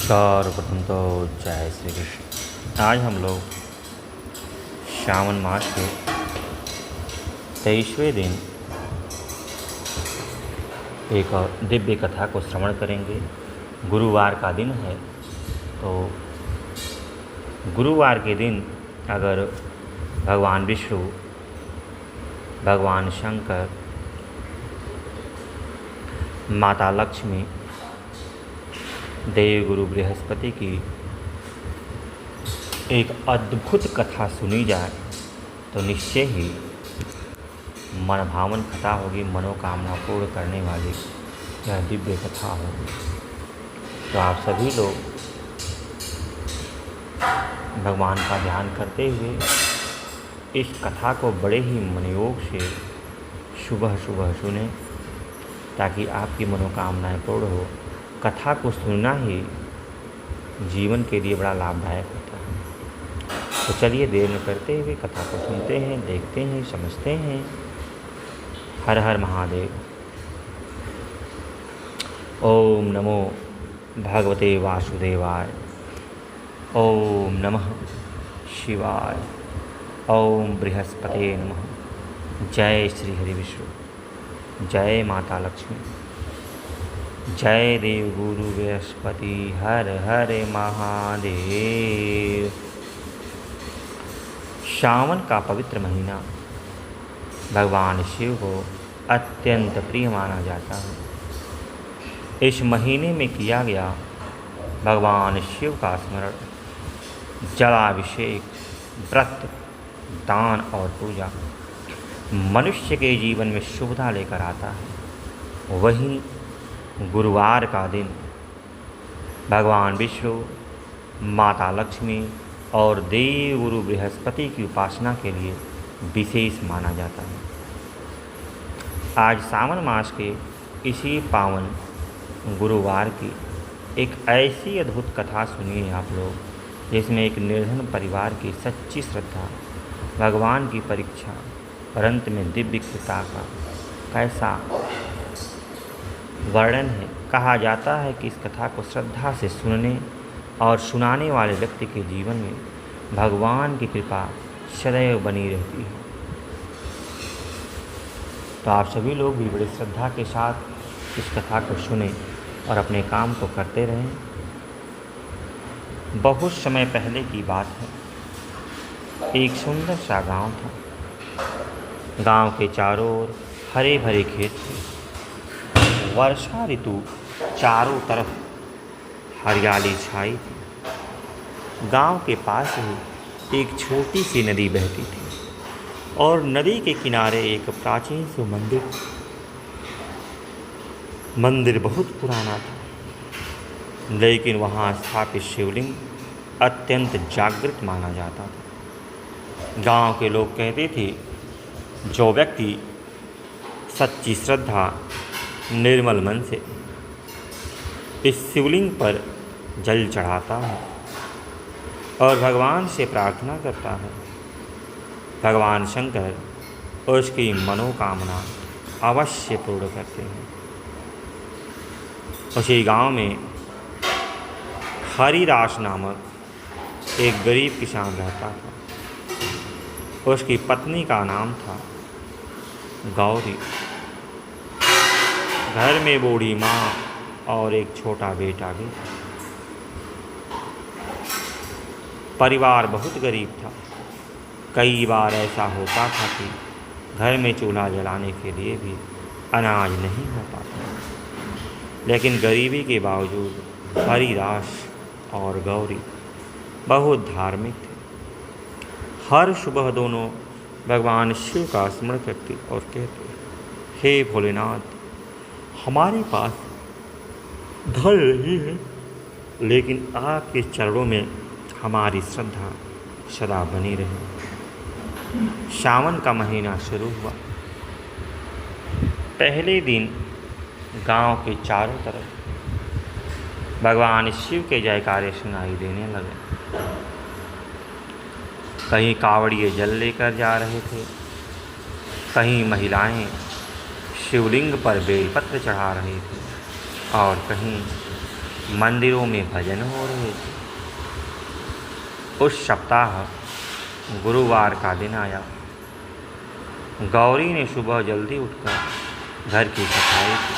सर्वप्रथम तो जय श्री कृष्ण। आज हम लोग श्रावण मास के 23वें दिन एक दिव्य कथा को श्रवण करेंगे। गुरुवार का दिन है, तो गुरुवार के दिन अगर भगवान विष्णु, भगवान शंकर, माता लक्ष्मी, देव गुरु बृहस्पति की एक अद्भुत कथा सुनी जाए तो निश्चय ही मनभावन कथा होगी, मनोकामना पूर्ण करने वाली यह दिव्य कथा होगी। तो आप सभी लोग भगवान का ध्यान करते हुए इस कथा को बड़े ही मनयोग से सुबह सुबह सुने ताकि आपकी मनोकामनाएं पूर्ण हो। कथा को सुनना ही जीवन के लिए बड़ा लाभदायक होता है। तो चलिए देर न करते हुए कथा को सुनते हैं, देखते हैं, समझते हैं। हर हर महादेव। ओम नमो भगवते वासुदेवाय। ओम नमः शिवाय। ओम बृहस्पते नमः। जय श्री हरि विष्णु। जय माता लक्ष्मी। जय देव गुरु बृहस्पति। हर हर महादेव। श्रावण का पवित्र महीना भगवान शिव को अत्यंत प्रिय माना जाता है। इस महीने में किया गया भगवान शिव का स्मरण, जलाभिषेक, व्रत, दान और पूजा मनुष्य के जीवन में शुभता लेकर आता है। वहीं गुरुवार का दिन भगवान विष्णु, माता लक्ष्मी और देव गुरु बृहस्पति की उपासना के लिए विशेष माना जाता है। आज सावन मास के इसी पावन गुरुवार की एक ऐसी अद्भुत कथा सुनिए आप लोग, जिसमें एक निर्धन परिवार की सच्ची श्रद्धा, भगवान की परीक्षा और अंत में दिव्य कृपा का कैसा वर्णन है। कहा जाता है कि इस कथा को श्रद्धा से सुनने और सुनाने वाले व्यक्ति के जीवन में भगवान की कृपा सदैव बनी रहती है। तो आप सभी लोग भी बड़ी श्रद्धा के साथ इस कथा को सुने और अपने काम को करते रहें। बहुत समय पहले की बात है। एक सुंदर सा गांव था। गांव के चारों ओर हरे भरे खेत थे। वर्षा ऋतु चारों तरफ हरियाली छाई थी। गांव के पास ही एक छोटी सी नदी बहती थी और नदी के किनारे एक प्राचीन सा मंदिर बहुत पुराना था, लेकिन वहाँ स्थापित शिवलिंग अत्यंत जागृत माना जाता था। गांव के लोग कहते थे, जो व्यक्ति सच्ची श्रद्धा, निर्मल मन से इस शिवलिंग पर जल चढ़ाता है और भगवान से प्रार्थना करता है, भगवान शंकर उसकी मनोकामना अवश्य पूर्ण करते हैं। उसी गांव में हरिदास नामक एक गरीब किसान रहता था। उसकी पत्नी का नाम था गौरी। घर में बूढ़ी माँ और एक छोटा बेटा भी था। परिवार बहुत गरीब था। कई बार ऐसा होता था कि घर में चूल्हा जलाने के लिए भी अनाज नहीं होता था, लेकिन गरीबी के बावजूद हरिदास और गौरी बहुत धार्मिक थे। हर सुबह दोनों भगवान शिव का स्मरण करते और कहते, हे भोलेनाथ, हमारे पास धन नहीं है, लेकिन आपके चरणों में हमारी श्रद्धा सदा बनी रहे। सावन का महीना शुरू हुआ। पहले दिन गांव के चारों तरफ भगवान शिव के जयकारे सुनाई देने लगे। कहीं कावड़िए जल लेकर जा रहे थे, कहीं महिलाएं शिवलिंग पर बेलपत्र चढ़ा रही थी और कहीं मंदिरों में भजन हो रहे थे। उस सप्ताह गुरुवार का दिन आया। गौरी ने सुबह जल्दी उठकर घर की सफाई की।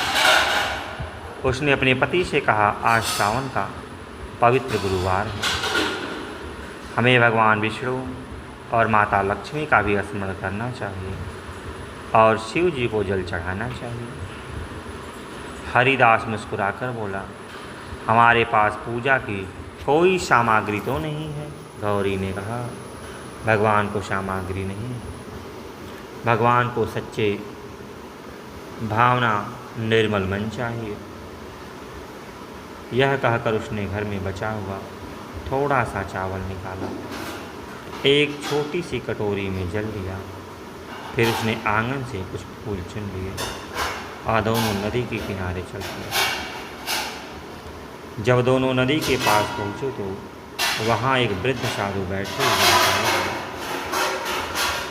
उसने अपने पति से कहा, आज सावन का पवित्र गुरुवार है, हमें भगवान विष्णु और माता लक्ष्मी का भी स्मरण करना चाहिए और शिव जी को जल चढ़ाना चाहिए। हरिदास मुस्कुराकर बोला, हमारे पास पूजा की कोई सामग्री तो नहीं है। गौरी ने कहा, भगवान को सामग्री नहीं, भगवान को सच्चे भावना निर्मल मन चाहिए। यह कहकर उसने घर में बचा हुआ थोड़ा सा चावल निकाला, एक छोटी सी कटोरी में जल लिया। फिर उसने आंगन से कुछ फूल चुन लिए और दोनों नदी के किनारे चल दिए। जब दोनों नदी के पास पहुँचे तो वहाँ एक वृद्ध साधु बैठे हुए।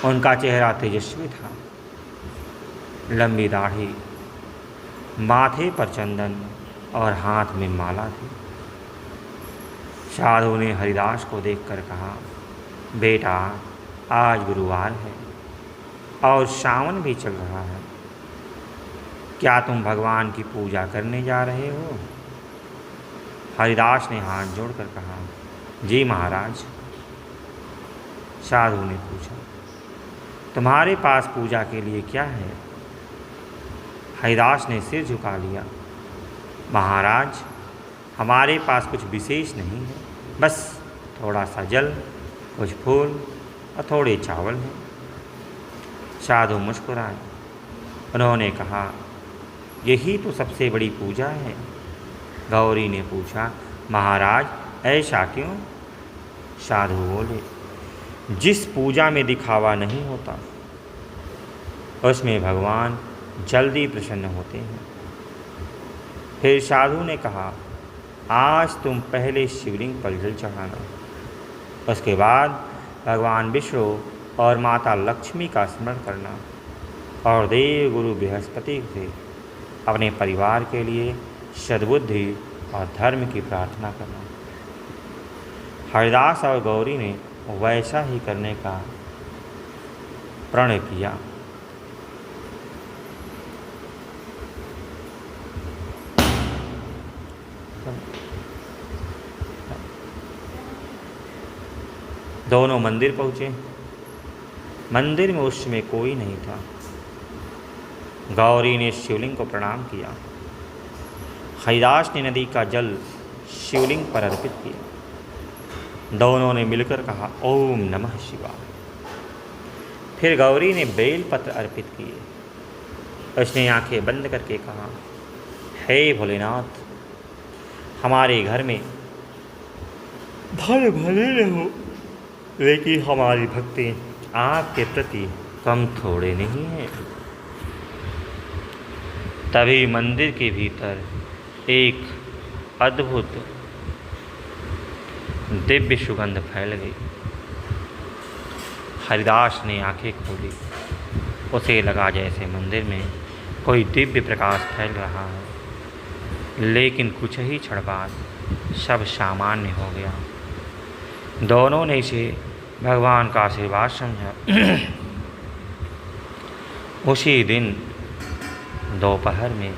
उनका चेहरा तेजस्वी था, लंबी दाढ़ी, माथे पर चंदन और हाथ में माला थी। साधु ने हरिदास को देखकर कहा, बेटा, आज गुरुवार है और सावन भी चल रहा है, क्या तुम भगवान की पूजा करने जा रहे हो? हरिदास ने हाथ जोड़कर कहा, जी महाराज। साधु ने पूछा, तुम्हारे पास पूजा के लिए क्या है? हरिदास ने सिर झुका लिया, महाराज, हमारे पास कुछ विशेष नहीं है, बस थोड़ा सा जल, कुछ फूल और थोड़े चावल हैं। साधु मुस्कुराए। उन्होंने कहा, यही तो सबसे बड़ी पूजा है। गौरी ने पूछा, महाराज, ऐसा क्यों? साधु बोले, जिस पूजा में दिखावा नहीं होता उसमें भगवान जल्दी प्रसन्न होते हैं। फिर साधु ने कहा, आज तुम पहले शिवलिंग पर जल चढ़ाना, उसके बाद भगवान विष्णु और माता लक्ष्मी का स्मरण करना और देव गुरु बृहस्पति से अपने परिवार के लिए सद्बुद्धि और धर्म की प्रार्थना करना। हरिदास और गौरी ने वैसा ही करने का प्रण किया। दोनों मंदिर पहुँचे। मंदिर में उस समय कोई नहीं था। गौरी ने शिवलिंग को प्रणाम किया। हरिदास ने नदी का जल शिवलिंग पर अर्पित किया। दोनों ने मिलकर कहा, ओम नमः शिवाय। फिर गौरी ने बेलपत्र अर्पित किए। उसने आंखें बंद करके कहा, हे भोलेनाथ, हमारे घर में धन भले रहो, लेकिन हमारी भक्ति आपके प्रति कम थोड़े नहीं है। तभी मंदिर के भीतर एक अद्भुत दिव्य सुगंध फैल गई। हरिदास ने आंखें खोली। उसे लगा जैसे मंदिर में कोई दिव्य प्रकाश फैल रहा है, लेकिन कुछ ही क्षण बाद सब सामान्य हो गया। दोनों ने इसे भगवान का आशीर्वाद समझा। उसी दिन दोपहर में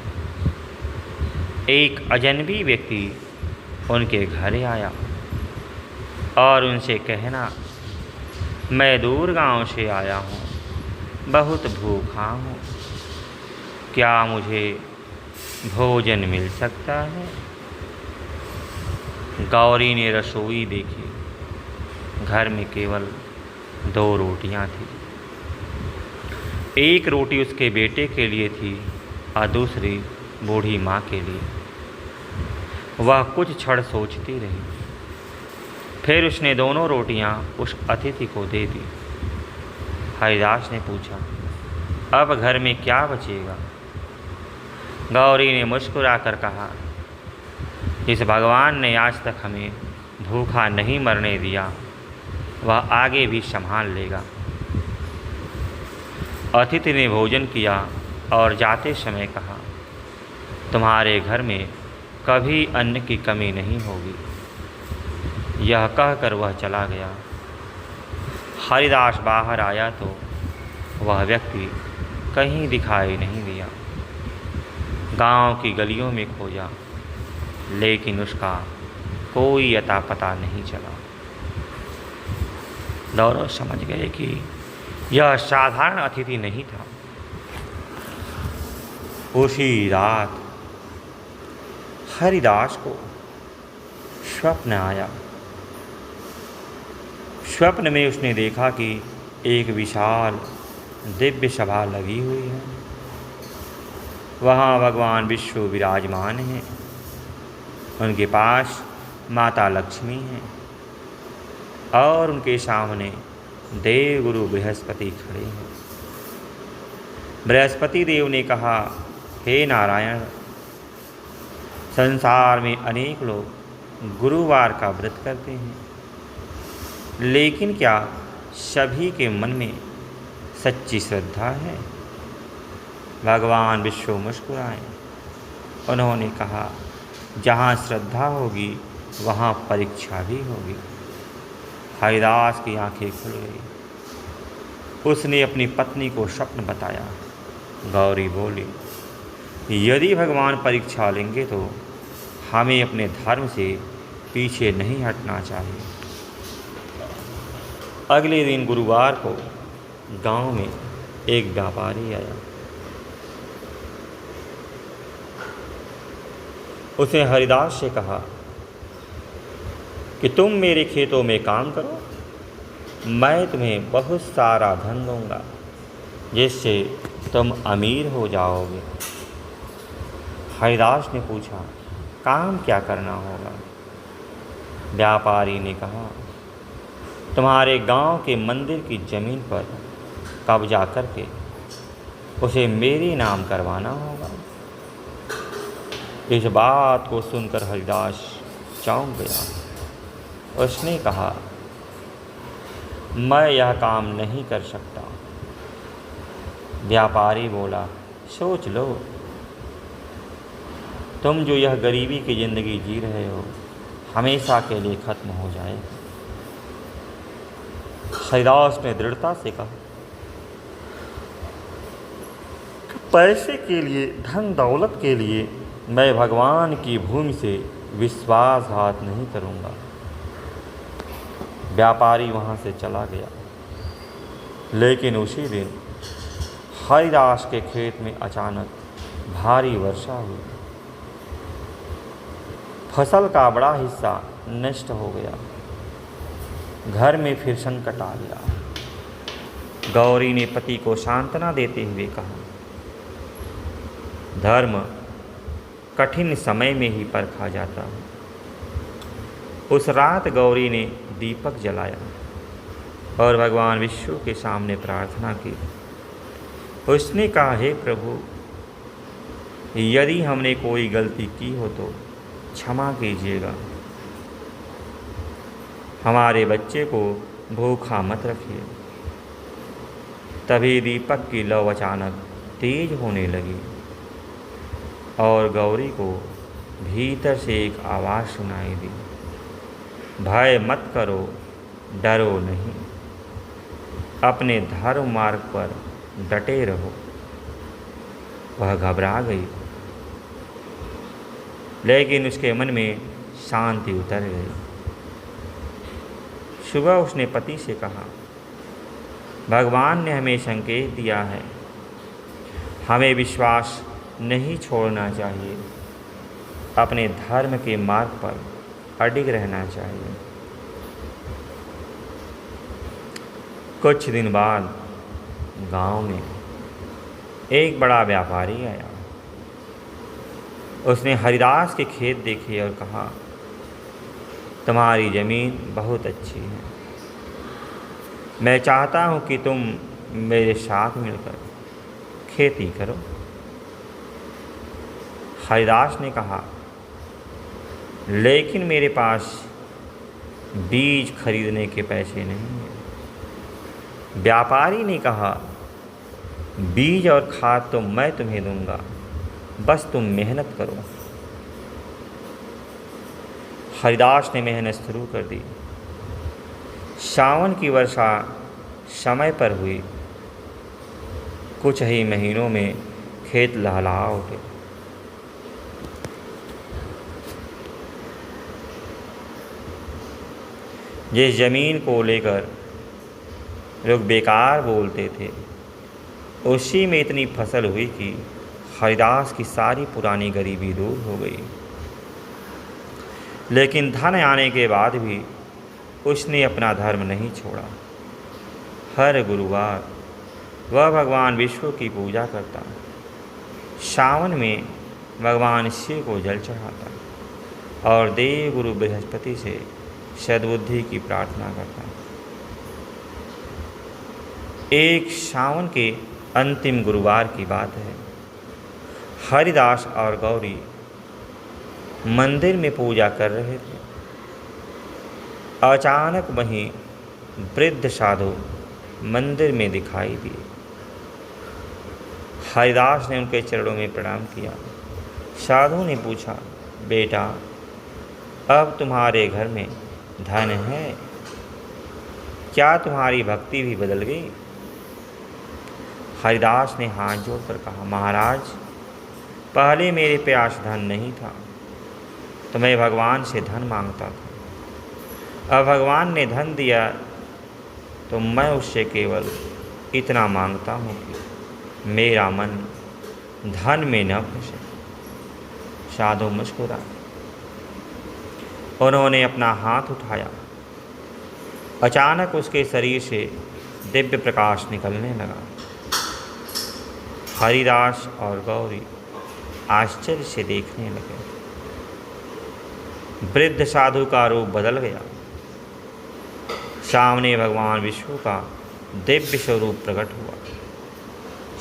एक अजनबी व्यक्ति उनके घर आया और उनसे कहना, मैं दूर गांव से आया हूँ, बहुत भूखा हूँ, क्या मुझे भोजन मिल सकता है? गौरी ने रसोई देखी। घर में केवल 2 रोटियां थी। एक रोटी उसके बेटे के लिए थी और दूसरी बूढ़ी माँ के लिए। वह कुछ क्षण सोचती रही, फिर उसने दोनों रोटियां उस अतिथि को दे दी। हरिदास ने पूछा, अब घर में क्या बचेगा? गौरी ने मुस्कुराकर कहा, जिस भगवान ने आज तक हमें भूखा नहीं मरने दिया, वह आगे भी संभाल लेगा। अतिथि ने भोजन किया और जाते समय कहा, तुम्हारे घर में कभी अन्न की कमी नहीं होगी। यह कहकर वह चला गया। हरिदास बाहर आया तो वह व्यक्ति कहीं दिखाई नहीं दिया। गांव की गलियों में खोजा, लेकिन उसका कोई अता पता नहीं चला। दोनों समझ गए कि यह साधारण अतिथि नहीं था। उसी रात हरिदास को स्वप्न आया। स्वप्न में उसने देखा कि एक विशाल दिव्य सभा लगी हुई है। वहाँ भगवान विष्णु विराजमान हैं। उनके पास माता लक्ष्मी हैं और उनके सामने देवगुरु बृहस्पति खड़े हैं। बृहस्पति देव ने कहा, हे नारायण, संसार में अनेक लोग गुरुवार का व्रत करते हैं, लेकिन क्या सभी के मन में सच्ची श्रद्धा है? भगवान विष्णु मुस्कुराए। उन्होंने कहा, जहाँ श्रद्धा होगी वहाँ परीक्षा भी होगी। हरिदास की आंखें खुल गई। उसने अपनी पत्नी को स्वप्न बताया। गौरी बोली, यदि भगवान परीक्षा लेंगे तो हमें अपने धर्म से पीछे नहीं हटना चाहिए। अगले दिन गुरुवार को गांव में एक व्यापारी आया। उसने हरिदास से कहा कि तुम मेरे खेतों में काम करो, मैं तुम्हें बहुत सारा धन दूंगा, जिससे तुम अमीर हो जाओगे। हरिदास ने पूछा, काम क्या करना होगा? व्यापारी ने कहा, तुम्हारे गांव के मंदिर की जमीन पर कब्जा करके उसे मेरे नाम करवाना होगा। इस बात को सुनकर हरिदास चौंक गया। उसने कहा, मैं यह काम नहीं कर सकता। व्यापारी बोला, सोच लो, तुम जो यह गरीबी की ज़िंदगी जी रहे हो हमेशा के लिए ख़त्म हो जाए। हरिदास ने दृढ़ता से कहा, पैसे के लिए, धन दौलत के लिए मैं भगवान की भूमि से विश्वासघात नहीं करूँगा। व्यापारी वहाँ से चला गया। लेकिन उसी दिन हरिदास के खेत में अचानक भारी वर्षा हुई। फसल का बड़ा हिस्सा नष्ट हो गया। घर में फिर संकट आ गया। गौरी ने पति को सांत्वना देते हुए कहा, धर्म कठिन समय में ही परखा जाता है। उस रात गौरी ने दीपक जलाया और भगवान विष्णु के सामने प्रार्थना की। उसने कहा, हे प्रभु, यदि हमने कोई गलती की हो तो क्षमा कीजिएगा। हमारे बच्चे को भूखा मत रखिए। तभी दीपक की लौ अचानक तेज होने लगी और गौरी को भीतर से एक आवाज़ सुनाई दी, भय मत करो, डरो नहीं, अपने धर्म मार्ग पर डटे रहो। वह घबरा गई, लेकिन उसके मन में शांति उतर गई। सुबह उसने पति से कहा, भगवान ने हमें संकेत दिया है, हमें विश्वास नहीं छोड़ना चाहिए, अपने धर्म के मार्ग पर अडिग रहना चाहिए। कुछ दिन बाद गांव में एक बड़ा व्यापारी आया। उसने हरिदास के खेत देखे और कहा, तुम्हारी ज़मीन बहुत अच्छी है, मैं चाहता हूँ कि तुम मेरे साथ मिलकर खेती करो। हरिदास ने कहा, लेकिन मेरे पास बीज खरीदने के पैसे नहीं हैं। व्यापारी ने कहा, बीज और खाद तो मैं तुम्हें दूंगा, बस तुम मेहनत करो। हरिदास ने मेहनत शुरू कर दी। सावन की वर्षा समय पर हुई। कुछ ही महीनों में खेत लहलहा उठे। जिस जमीन को लेकर लोग बेकार बोलते थे, उसी में इतनी फसल हुई कि हरिदास की सारी पुरानी गरीबी दूर हो गई। लेकिन धन आने के बाद भी उसने अपना धर्म नहीं छोड़ा। हर गुरुवार वह भगवान विष्णु की पूजा करता। सावन में भगवान शिव को जल चढ़ाता और देव गुरु बृहस्पति से सद्बुद्धि की प्रार्थना करता। एक सावन के अंतिम गुरुवार की बात है। हरिदास और गौरी मंदिर में पूजा कर रहे थे। अचानक वहीं वृद्ध साधु मंदिर में दिखाई दिए। हरिदास ने उनके चरणों में प्रणाम किया। साधु ने पूछा, बेटा, अब तुम्हारे घर में धन है? क्या तुम्हारी भक्ति भी बदल गई? हरिदास ने हाथ जोड़कर कहा, महाराज, पहले मेरे पास धन नहीं था तो मैं भगवान से धन मांगता था। अब भगवान ने धन दिया तो मैं उससे केवल इतना मांगता हूँ कि मेरा मन धन में न फंसे। साधु मुस्कुराए। उन्होंने अपना हाथ उठाया। अचानक उसके शरीर से दिव्य प्रकाश निकलने लगा। हरिदास और गौरी आश्चर्य से देखने लगे। वृद्ध साधु का रूप बदल गया। सामने भगवान विष्णु का दिव्य स्वरूप प्रकट हुआ।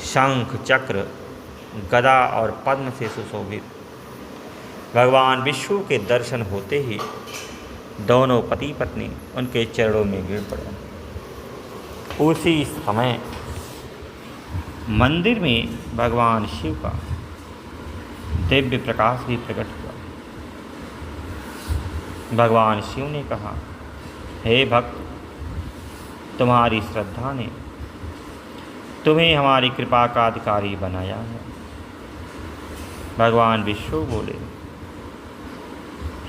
शंख, चक्र, गदा और पद्म से सुशोभित भगवान विष्णु के दर्शन होते ही दोनों पति पत्नी उनके चरणों में गिर पड़े। उसी समय मंदिर में भगवान शिव का दिव्य प्रकाश भी प्रकट हुआ। भगवान शिव ने कहा, हे भक्त, तुम्हारी श्रद्धा ने तुम्हें हमारी कृपा का अधिकारी बनाया है। भगवान विष्णु बोले,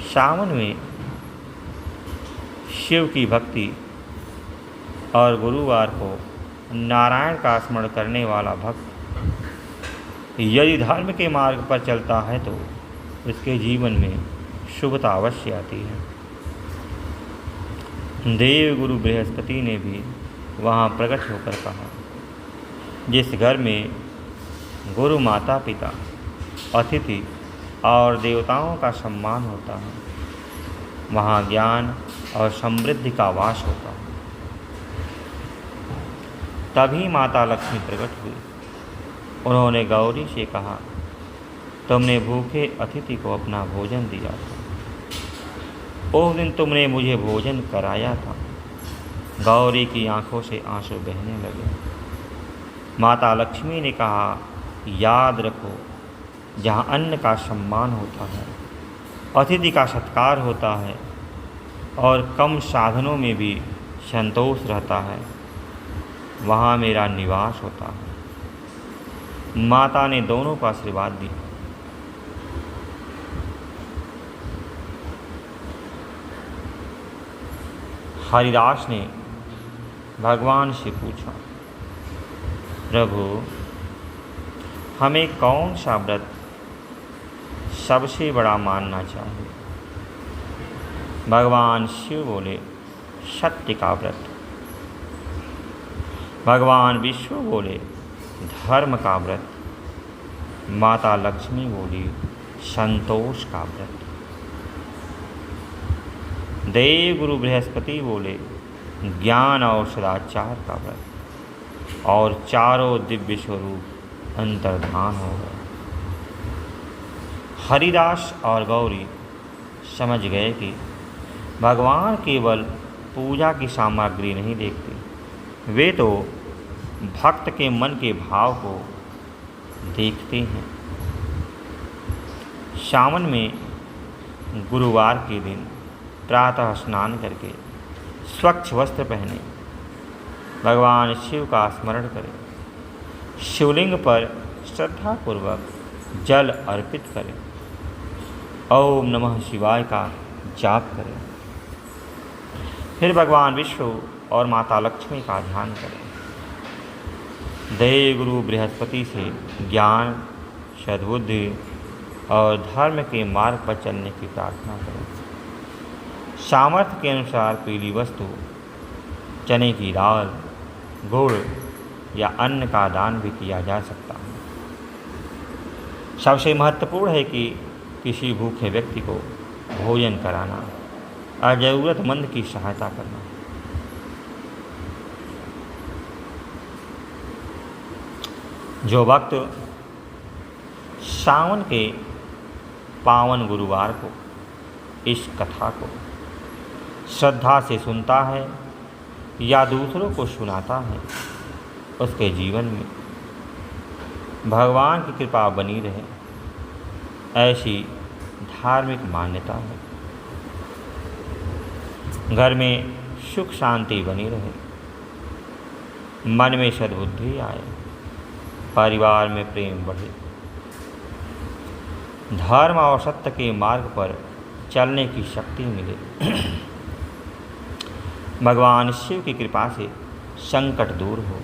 सावन में शिव की भक्ति और गुरुवार को नारायण का स्मरण करने वाला भक्त यदि धर्म के मार्ग पर चलता है तो उसके जीवन में शुभता अवश्य आती है। देव गुरु बृहस्पति ने भी वहाँ प्रकट होकर कहा, जिस घर में गुरु, माता पिता, अतिथि और देवताओं का सम्मान होता है, वहाँ ज्ञान और समृद्धि का वास होता है। तभी माता लक्ष्मी प्रकट हुई। उन्होंने गौरी से कहा, तुमने भूखे अतिथि को अपना भोजन दिया था। उस दिन तुमने मुझे भोजन कराया था। गौरी की आंखों से आंसू बहने लगे। माता लक्ष्मी ने कहा, याद रखो, जहाँ अन्न का सम्मान होता है, अतिथि का सत्कार होता है और कम साधनों में भी संतोष रहता है, वहाँ मेरा निवास होता है। माता ने दोनों को आशीर्वाद दिया। हरिदास ने भगवान से पूछा, प्रभु, हमें कौन सा व्रत सबसे बड़ा मानना चाहिए? भगवान शिव बोले, सत्य का व्रत। भगवान विष्णु बोले, धर्म का व्रत। माता लक्ष्मी बोली, संतोष का व्रत। देव गुरु बृहस्पति बोले, ज्ञान और सदाचार का व्रत। और चारों दिव्य स्वरूप अंतर्धान हो गए। हरिदास और गौरी समझ गए कि भगवान केवल पूजा की सामग्री नहीं देखते, वे तो भक्त के मन के भाव को देखते हैं। सावन में गुरुवार के दिन प्रातः स्नान करके स्वच्छ वस्त्र पहने, भगवान शिव का स्मरण करें, शिवलिंग पर श्रद्धापूर्वक जल अर्पित करें, ओम नमः शिवाय का जाप करें। फिर भगवान विष्णु और माता लक्ष्मी का ध्यान करें। देव गुरु बृहस्पति से ज्ञान, सद्बुद्धि और धर्म के मार्ग पर चलने की प्रार्थना करें। सामर्थ्य के अनुसार पीली वस्तु, चने की दाल, गुड़ या अन्न का दान भी किया जा सकता है। सबसे महत्वपूर्ण है कि किसी भूखे व्यक्ति को भोजन कराना और ज़रूरतमंद की सहायता करना। जो भक्त सावन के पावन गुरुवार को इस कथा को श्रद्धा से सुनता है या दूसरों को सुनाता है, उसके जीवन में भगवान की कृपा बनी रहे, ऐसी धार्मिक मान्यता है। घर में सुख शांति बनी रहे, मन में सद्बुद्धि आए, परिवार में प्रेम बढ़े, धर्म और सत्य के मार्ग पर चलने की शक्ति मिले। भगवान शिव की कृपा से संकट दूर हो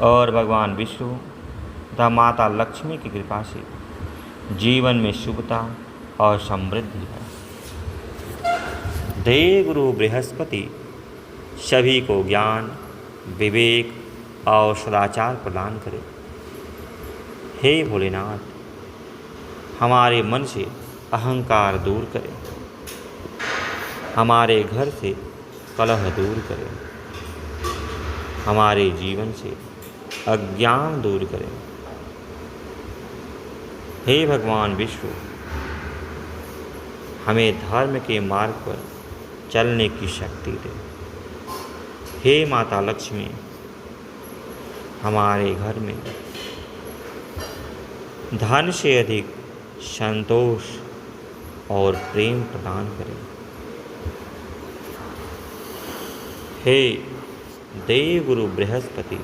और भगवान विष्णु तथा माता लक्ष्मी की कृपा से जीवन में शुभता और समृद्धि है। देव गुरु बृहस्पति सभी को ज्ञान, विवेक और सदाचार प्रदान करे। हे भोलेनाथ, हमारे मन से अहंकार दूर करें, हमारे घर से कलह दूर करें, हमारे जीवन से अज्ञान दूर करें। हे भगवान विष्णु, हमें धर्म के मार्ग पर चलने की शक्ति दे। हे माता लक्ष्मी, हमारे घर में धन से अधिक संतोष और प्रेम प्रदान करें। हे देव गुरु बृहस्पति,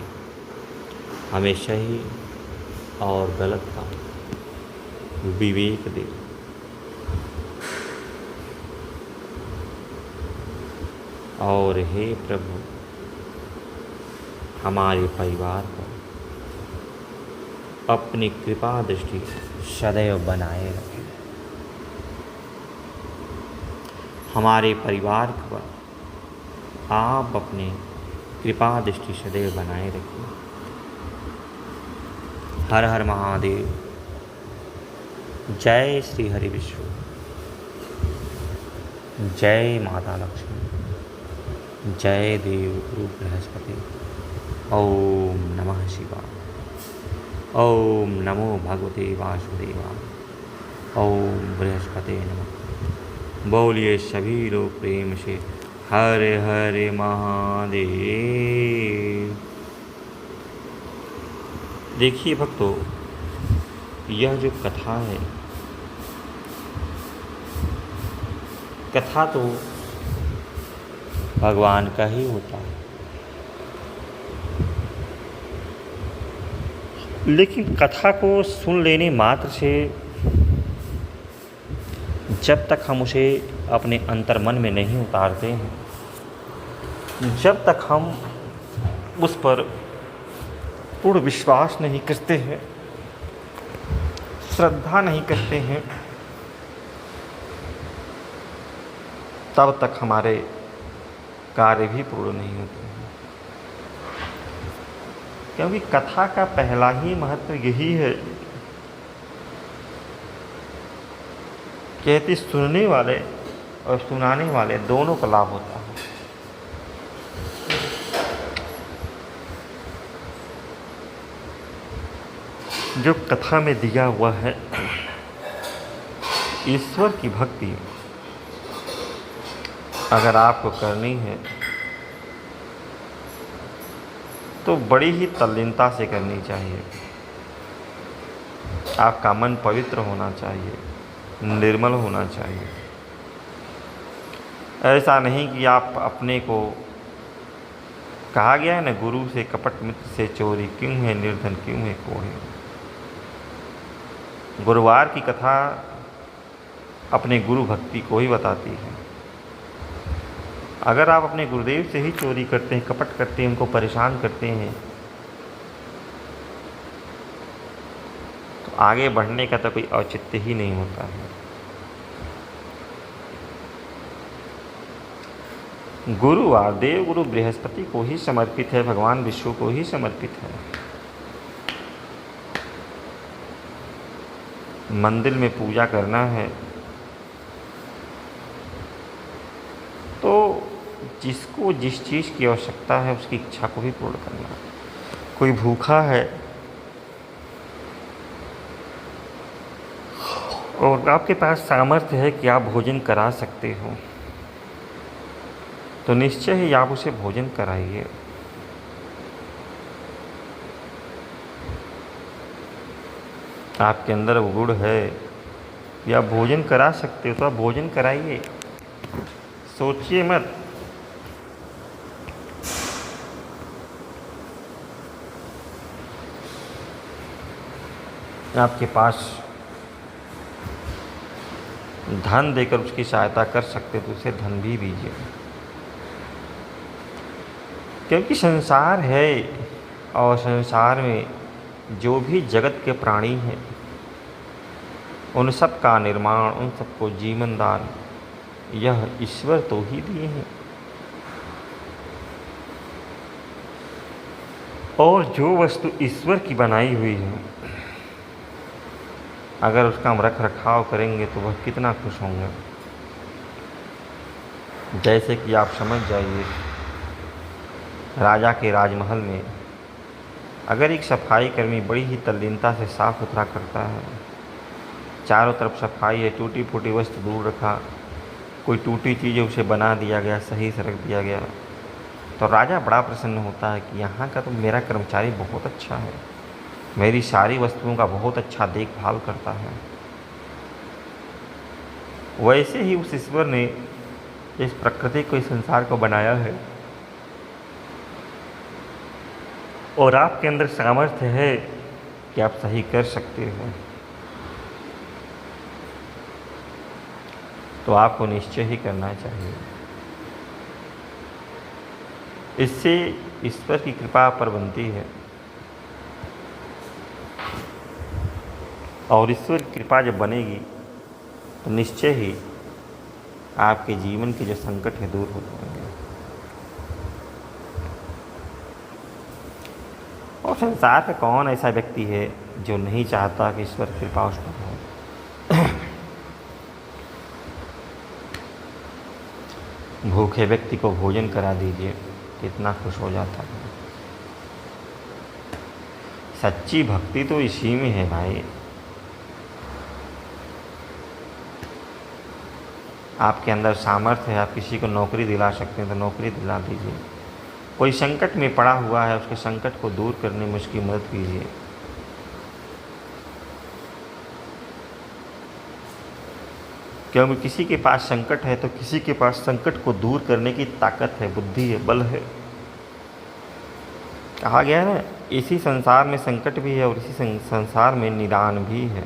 हमें सही और गलत का विवेक दे। और हे प्रभु, हमारे परिवार पर अपनी कृपा दृष्टि सदैव बनाए रखें। हमारे परिवार पर आप अपनी कृपा दृष्टि सदैव बनाए रखें। हर हर महादेव। जय श्री हरि विष्णु। जय माता लक्ष्मी। जय देव गुरु बृहस्पति। ओम नमः शिवाय। ओम नमो भगवते वासुदेवाय। ओम बृहस्पते नमः। बोलिए सभी लोग प्रेम से हरे हरे महादेव। देखिए भक्तों, यह जो कथा है, कथा तो भगवान का ही होता है, लेकिन कथा को सुन लेने मात्र से जब तक हम उसे अपने अंतर्मन में नहीं उतारते हैं, जब तक हम उस पर पूर्ण विश्वास नहीं करते हैं, श्रद्धा नहीं करते हैं, तब तक हमारे कार्य भी पूर्ण नहीं होते हैं। क्योंकि कथा का पहला ही महत्व यही है, कहती सुनने वाले और सुनाने वाले दोनों को लाभ होता है। जो कथा में दिया हुआ है, ईश्वर की भक्ति अगर आपको करनी है तो बड़ी ही तल्लीनता से करनी चाहिए। आपका मन पवित्र होना चाहिए, निर्मल होना चाहिए। ऐसा नहीं कि आप अपने को, कहा गया है ना, गुरु से कपट मित्र से चोरी क्यों है, निर्धन क्यों है कोढ़े। गुरुवार की कथा अपने गुरु भक्ति को ही बताती है। अगर आप अपने गुरुदेव से ही चोरी करते हैं, कपट करते हैं, उनको परेशान करते हैं, तो आगे बढ़ने का तो कोई औचित्य ही नहीं होता है। गुरुवार देव गुरु बृहस्पति को ही समर्पित है, भगवान विष्णु को ही समर्पित है। मंदिर में पूजा करना है तो जिसको जिस चीज़ की आवश्यकता है उसकी इच्छा को भी पूर्ण करना है। कोई भूखा है और आपके पास सामर्थ्य है कि आप भोजन करा सकते हो, तो निश्चय ही आप उसे भोजन कराइए। आपके अंदर वो गुण है कि आप भोजन करा सकते हो तो आप भोजन कराइए, सोचिए मत। आपके पास धन देकर उसकी सहायता कर सकते तो उसे धन भी दीजिए, क्योंकि संसार है और संसार में जो भी जगत के प्राणी हैं उन सब का निर्माण, उन सबको जीवन दान यह ईश्वर तो ही दिए हैं। और जो वस्तु ईश्वर की बनाई हुई है, अगर उसका हम रख रखाव करेंगे तो वह कितना खुश होंगे। जैसे कि आप समझ जाइए, राजा के राजमहल में अगर एक सफाई कर्मी बड़ी ही तल्लीनता से साफ़ सुथरा करता है, चारों तरफ सफाई है, टूटी फूटी वस्तु दूर रखा, कोई टूटी चीज़ है उसे बना दिया गया, सही से रख दिया गया, तो राजा बड़ा प्रसन्न होता है कि यहाँ का तो मेरा कर्मचारी बहुत अच्छा है, मेरी सारी वस्तुओं का बहुत अच्छा देखभाल करता है। वैसे ही उस ईश्वर ने इस प्रकृति को, इस संसार को बनाया है और आपके अंदर सामर्थ्य है कि आप सही कर सकते हो, तो आपको निश्चय ही करना चाहिए। इससे ईश्वर की कृपा पर बनती है और ईश्वर की कृपा जब बनेगी तो निश्चय ही आपके जीवन के जो संकट है दूर हो जाएंगे। और संसार में कौन ऐसा व्यक्ति है जो नहीं चाहता कि ईश्वर की कृपा उस पर हो। भूखे व्यक्ति को भोजन करा दीजिए, कितना खुश हो जाता है। सच्ची भक्ति तो इसी में है भाई। आपके अंदर सामर्थ्य है, आप किसी को नौकरी दिला सकते हैं तो नौकरी दिला दीजिए। कोई संकट में पड़ा हुआ है, उसके संकट को दूर करने में उसकी मदद कीजिए। क्योंकि किसी के पास संकट है तो किसी के पास संकट को दूर करने की ताकत है, बुद्धि है, बल है। कहा गया है ना, इसी संसार में संकट भी है और इसी संसार में निदान भी है।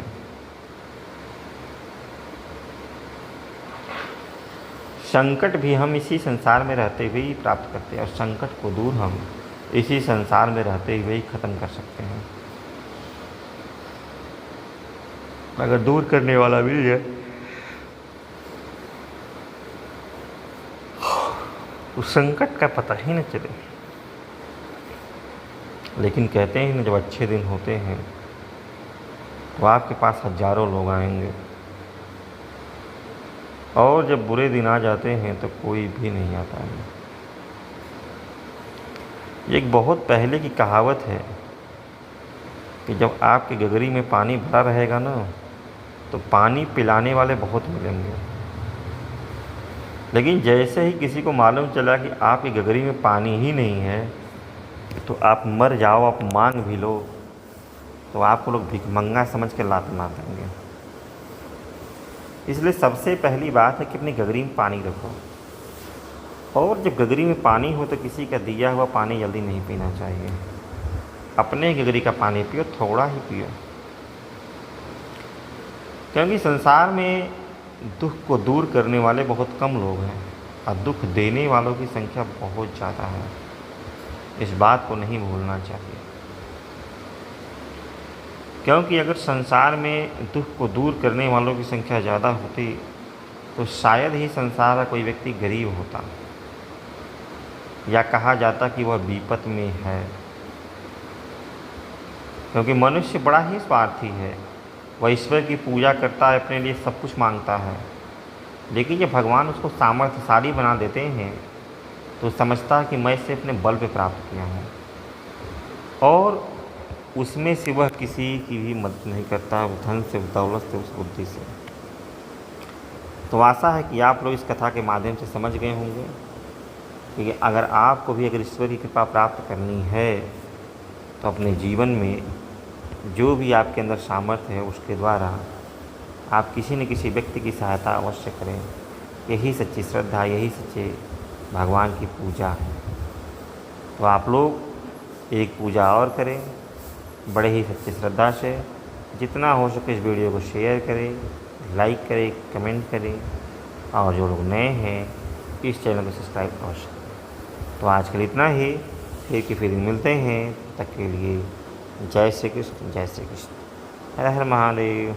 संकट भी हम इसी संसार में रहते हुए ही प्राप्त करते हैं और संकट को दूर हम इसी संसार में रहते हुए ही ख़त्म कर सकते हैं। अगर दूर करने वाला मिल जाए उस संकट का पता ही न चले। लेकिन कहते हैं ना, जब अच्छे दिन होते हैं तो आपके पास हजारों लोग आएंगे और जब बुरे दिन आ जाते हैं तो कोई भी नहीं आता है। ये एक बहुत पहले की कहावत है कि जब आपके गगरी में पानी भरा रहेगा ना तो पानी पिलाने वाले बहुत मिलेंगे, लेकिन जैसे ही किसी को मालूम चला कि आपकी गगरी में पानी ही नहीं है तो आप मर जाओ, आप मांग भी लो तो आपको लोग भिखमंगा समझ के लात मार देंगे। इसलिए सबसे पहली बात है कि अपनी गगरी में पानी रखो। और जब गगरी में पानी हो तो किसी का दिया हुआ पानी जल्दी नहीं पीना चाहिए। अपने गगरी का पानी पियो, थोड़ा ही पियो, क्योंकि संसार में दुख को दूर करने वाले बहुत कम लोग हैं और दुख देने वालों की संख्या बहुत ज़्यादा है। इस बात को नहीं भूलना चाहिए, क्योंकि अगर संसार में दुख को दूर करने वालों की संख्या ज़्यादा होती तो शायद ही संसार का कोई व्यक्ति गरीब होता, या कहा जाता कि वह विपत में है। क्योंकि मनुष्य बड़ा ही स्वार्थी है, वह ईश्वर की पूजा करता है, अपने लिए सब कुछ मांगता है, लेकिन जब भगवान उसको सामर्थ्यशाली बना देते हैं तो समझता है कि मैं इसे अपने बल पे प्राप्त किया हूँ, और उसमें से वह किसी की भी मदद नहीं करता, उस धन से, उस दौलत से, उस बुद्धि से। तो आशा है कि आप लोग इस कथा के माध्यम से समझ गए होंगे कि अगर आपको भी अगर ईश्वर की कृपा प्राप्त करनी है तो अपने जीवन में जो भी आपके अंदर सामर्थ्य है उसके द्वारा आप किसी न किसी व्यक्ति की सहायता अवश्य करें। यही सच्ची श्रद्धा, यही सच्चे भगवान की पूजा है। तो आप लोग एक पूजा और करें बड़े ही सच्ची श्रद्धा से। जितना हो सके इस वीडियो को शेयर करें, लाइक करें, कमेंट करें, और जो लोग नए हैं इस चैनल को सब्सक्राइब अवश्य करें। तो आज के लिए इतना ही, फिर मिलते हैं, तब तक के लिए जय श्री कृष्ण, जय श्री कृष्ण, हर हर महादेव।